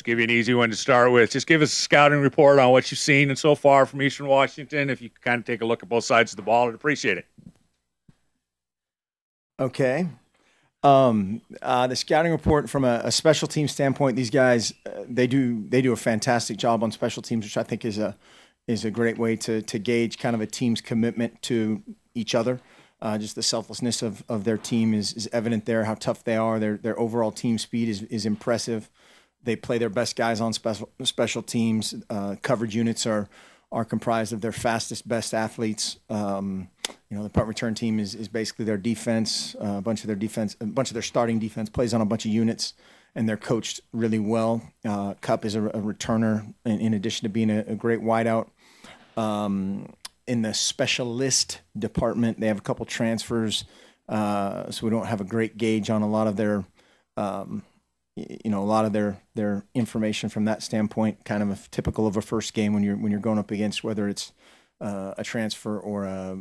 Coach. Give you an easy one to start with. Just give us a scouting report on what you've seen and so far from Eastern Washington. If you could kind of take a look at both sides of the ball, I'd appreciate it. Okay. The scouting report from a special team standpoint, these guys they do a fantastic job on special teams, which I think is a great way to gauge kind of a team's commitment to each other. Just the selflessness of their team is evident there. How tough they are. Their overall team speed is impressive. They play their best guys on special teams. Coverage units are comprised of their fastest, best athletes. The punt return team is basically their defense. A bunch of their starting defense plays on a bunch of units, and they're coached really well. Cup is a returner, in addition to being a great wideout. In the specialist department, they have a couple transfers, so we don't have a great gauge on a lot of their their information from that standpoint. Kind of typical of a first game when you're going up against whether it's a transfer or a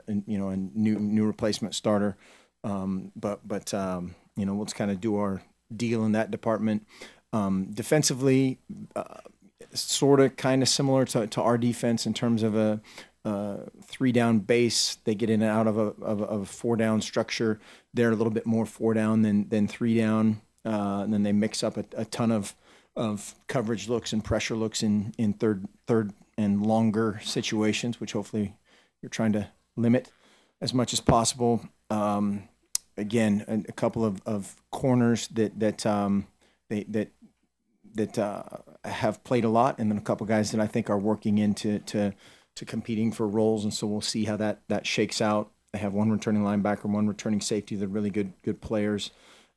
new replacement starter. But we'll just kind of do our deal in that department. Defensively, sort of kind of similar to our defense in terms of a 3-down base. They get in and out of a 4-down structure. They're a little bit more 4-down than 3-down. And then they mix up a ton of coverage looks and pressure looks in third and longer situations, which hopefully you're trying to limit as much as possible. Again, a couple of corners that have played a lot, and then a couple guys that I think are working into competing for roles, and so we'll see how that shakes out. They have one returning linebacker, one returning safety. They're really good players.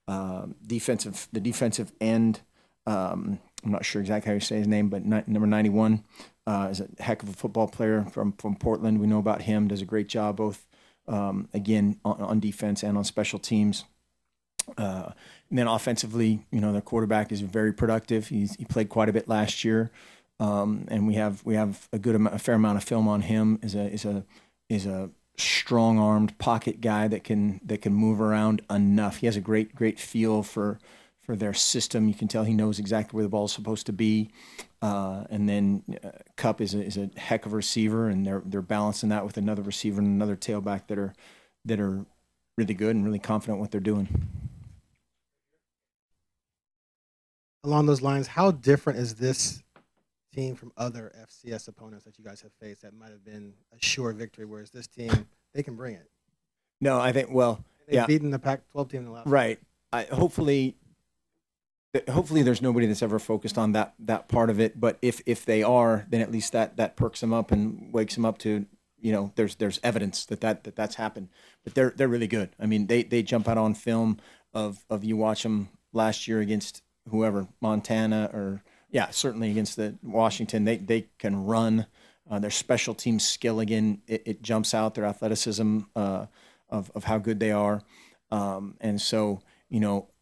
The defensive end, I'm not sure exactly how you say his name, but number 91 is a heck of a football player from Portland. We know about him. Does a great job both, again, on defense and on special teams. And then offensively, their quarterback is very productive. He played quite a bit last year, and we have a fair amount of film on him. Is a strong-armed pocket guy that can move around enough. He has a great feel for their system. You can tell he knows exactly where the ball is supposed to be. And then Cup is a heck of a receiver, and they're balancing that with another receiver and another tailback that are really good and really confident what they're doing. Along those lines, how different is this team from other FCS opponents that you guys have faced that might have been a sure victory, whereas this team, they can bring it? No, I think, They've beaten the Pac-12 team in the last right. Hopefully there's nobody that's ever focused on that part of it, but if they are, then at least that perks them up and wakes them up to, there's evidence that's happened. But they're really good. I mean, they jump out on film of you watch them last year against whoever, Montana, or certainly against the Washington. They can run. Their special team skill, again, it jumps out. Their athleticism of how good they are. And so,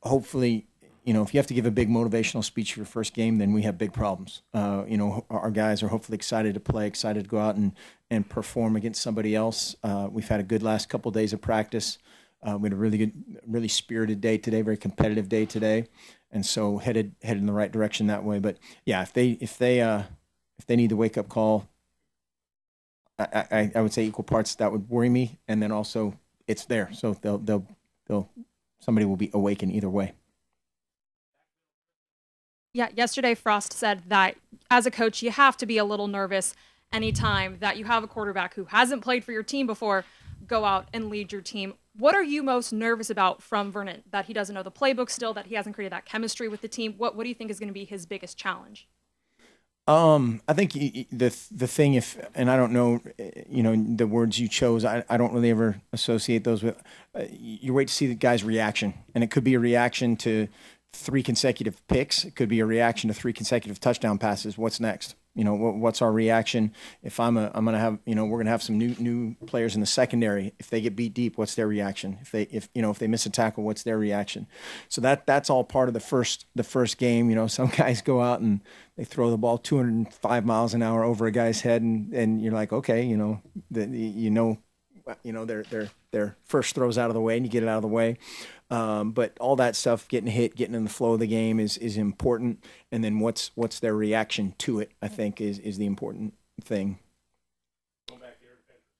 hopefully, if you have to give a big motivational speech for your first game, then we have big problems. Our guys are hopefully excited to play, excited to go out and perform against somebody else. We've had a good last couple of days of practice. We had a really good, really spirited day today, very competitive day today. And so headed in the right direction that way. But yeah, if they need the wake up call, I would say equal parts that would worry me, and then also it's there, so they'll somebody will be awakened either way. Yeah, yesterday Frost said that as a coach, you have to be a little nervous anytime that you have a quarterback who hasn't played for your team before go out and lead your team. What are you most nervous about from Vernon? That he doesn't know the playbook still, that he hasn't created that chemistry with the team? What do you think is going to be his biggest challenge? I think the thing, and I don't know, the words you chose, I don't really ever associate those with, you wait to see the guy's reaction. And it could be a reaction to 3 consecutive picks. It could be a reaction to 3 consecutive touchdown passes. What's next? What's our reaction? If I'm gonna have, we're gonna have some new players in the secondary. If they get beat deep, what's their reaction? If they miss a tackle, what's their reaction? So that's all part of the first game. Some guys go out and they throw the ball 205 miles an hour over a guy's head, and you're like, okay, their first throw's out of the way, and you get it out of the way. But all that stuff, getting in the flow of the game is important. And then what's their reaction to it, I think, is the important thing.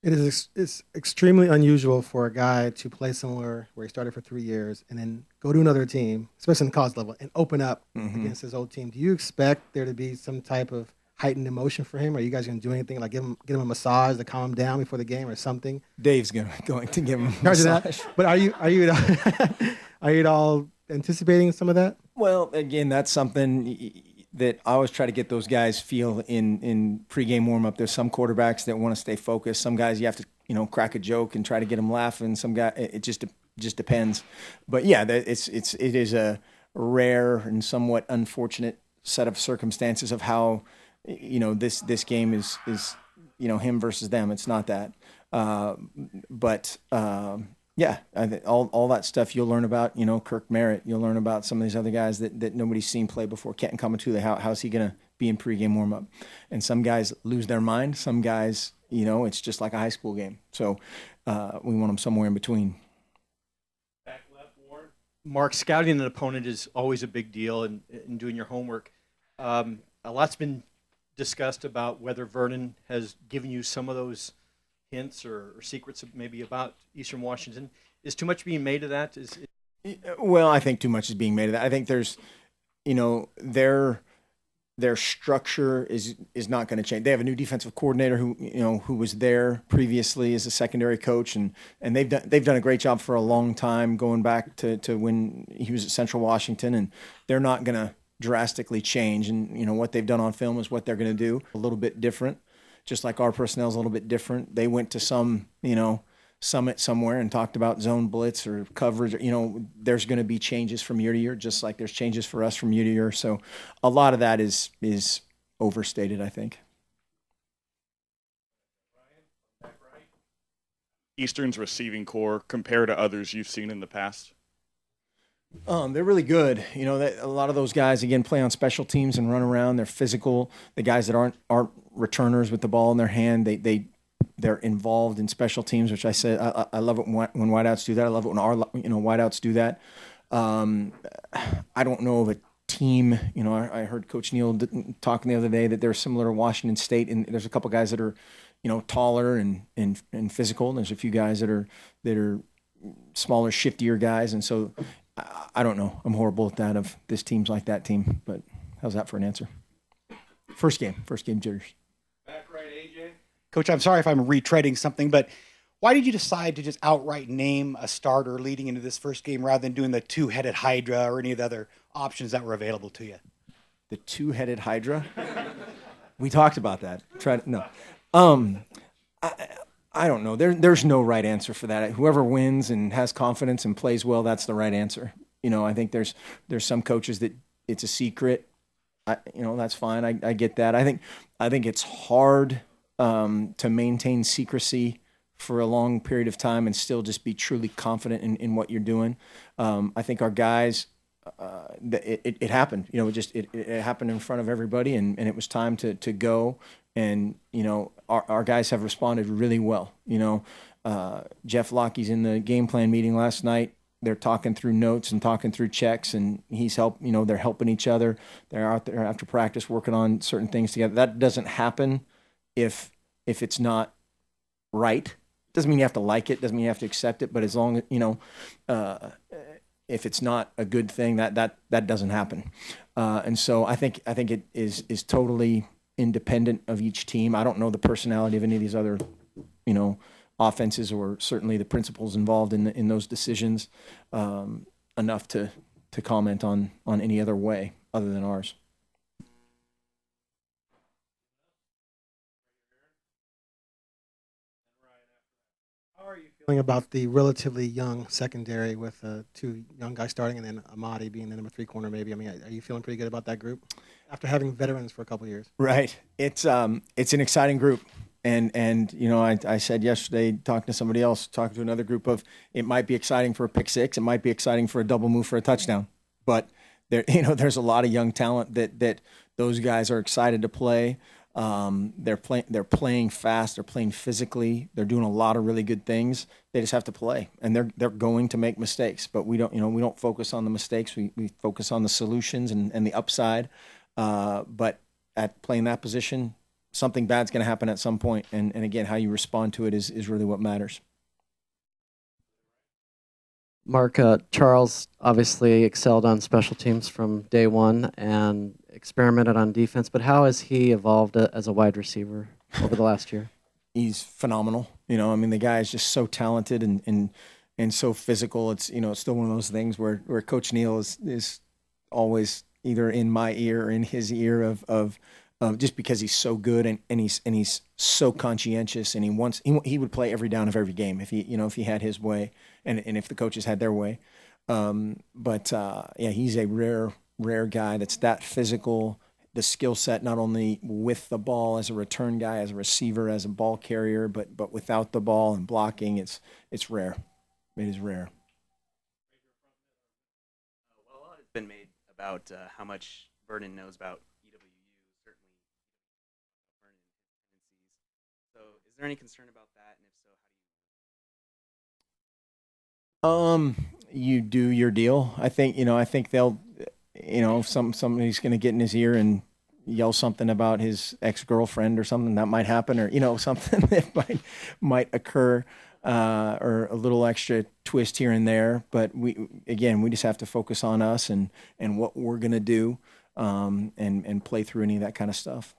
It's extremely unusual for a guy to play somewhere where he started for 3 years and then go to another team, especially in the college level, and open up against his old team. Do you expect there to be some type of heightened emotion for him? Are you guys going to do anything like get him a massage to calm him down before the game or something? Dave's going to give him a Charge of massage. that. But are you are you at all anticipating some of that? Well, again, that's something that I always try to get those guys feel in pregame warm-up. There's some quarterbacks that want to stay focused. Some guys you have to, crack a joke and try to get them laughing. Some guy, it just depends. But yeah, it is a rare and somewhat unfortunate set of circumstances of how, this game is him versus them. It's not that. Yeah, all that stuff you'll learn about, Kirk Merritt. You'll learn about some of these other guys that nobody's seen play before. Kenton Kamatule, how's he going to be in pregame warm-up? And some guys lose their mind. Some guys, it's just like a high school game. So we want them somewhere in between. Back left, Warren. Mark, scouting an opponent is always a big deal in doing your homework. A lot's been discussed about whether Vernon has given you some of those hints or secrets maybe about Eastern Washington. Is too much being made of that? Well, I think too much is being made of that. I think there's, their structure is not going to change. They have a new defensive coordinator who was there previously as a secondary coach, and they've done a great job for a long time, going back to when he was at Central Washington, and they're not going to drastically change. And what they've done on film is what they're going to do, a little bit different. Just like our personnel is a little bit different. They went to some, summit somewhere and talked about zone blitz or coverage. There's going to be changes from year to year, just like there's changes for us from year to year. So a lot of that is overstated, I think. Eastern's receiving core compared to others you've seen in the past? They're really good. A lot of those guys, again, play on special teams and run around. They're physical. The guys that aren't returners with the ball in their hand, they're involved in special teams, which I said I love it when wideouts do that. I love it when our wideouts do that. I don't know of a team. I heard Coach Neal talking the other day that they're similar to Washington State, and there's a couple guys that are taller and physical. And there's a few guys that are smaller, shiftier guys, and so. I don't know. I'm horrible at that of this team's like that team, but how's that for an answer? First game jitters. Back right, AJ. Coach, I'm sorry if I'm retreading something, but why did you decide to just outright name a starter leading into this first game rather than doing the two-headed Hydra or any of the other options that were available to you? The two-headed Hydra? We talked about that. I don't know. There's no right answer for that. Whoever wins and has confidence and plays well, that's the right answer. I think there's some coaches that it's a secret. That's fine. I get that. I think it's hard to maintain secrecy for a long period of time and still just be truly confident in what you're doing. I think our guys, it happened. It happened in front of everybody, and it was time to go. And, our guys have responded really well. Jeff Lockey's in the game plan meeting last night. They're talking through notes and talking through checks, and he's they're helping each other. They're out there after practice working on certain things together. That doesn't happen if it's not right. Doesn't mean you have to like it. Doesn't mean you have to accept it. But as long as, if it's not a good thing, that doesn't happen. And so I think it is totally independent of each team. I don't know the personality of any of these other, offenses, or certainly the principals involved in those decisions enough to comment on any other way other than ours. How are you feeling about the relatively young secondary with two young guys starting and then Amadi being the number 3 corner maybe? I mean, are you feeling pretty good about that group after having veterans for a couple of years? Right. It's an exciting group. And I said yesterday, talking to somebody else, talking to another group of, it might be exciting for a pick six. It might be exciting for a double move for a touchdown. But there's a lot of young talent that those guys are excited to play. They're playing fast. They're playing physically. They're doing a lot of really good things. They just have to play, and they're going to make mistakes. But we don't focus on the mistakes. We focus on the solutions and the upside. But at playing that position, something bad's going to happen at some point. And again, how you respond to it is really what matters. Mark, Charles obviously excelled on special teams from day one and experimented on defense, but how has he evolved as a wide receiver over the last year? He's phenomenal. The guy is just so talented and so physical. It's still one of those things where Coach Neal is always either in my ear or in his ear of just because he's so good and he's so conscientious, and he would play every down of every game if he had his way and if the coaches had their way. He's a rare guy that's that physical, the skill set not only with the ball as a return guy, as a receiver, as a ball carrier, but without the ball and blocking. It's rare. It is rare. Well, a lot has been made about how much Vernon knows about EWU, certainly Vernon tendencies. So is there any concern about that? And if so, how do you? You do your deal. I think they'll, somebody's going to get in his ear and yell something about his ex-girlfriend or something that might happen, or something that might occur, or a little extra twist here and there. But we just have to focus on us and what we're going to do, and play through any of that kind of stuff.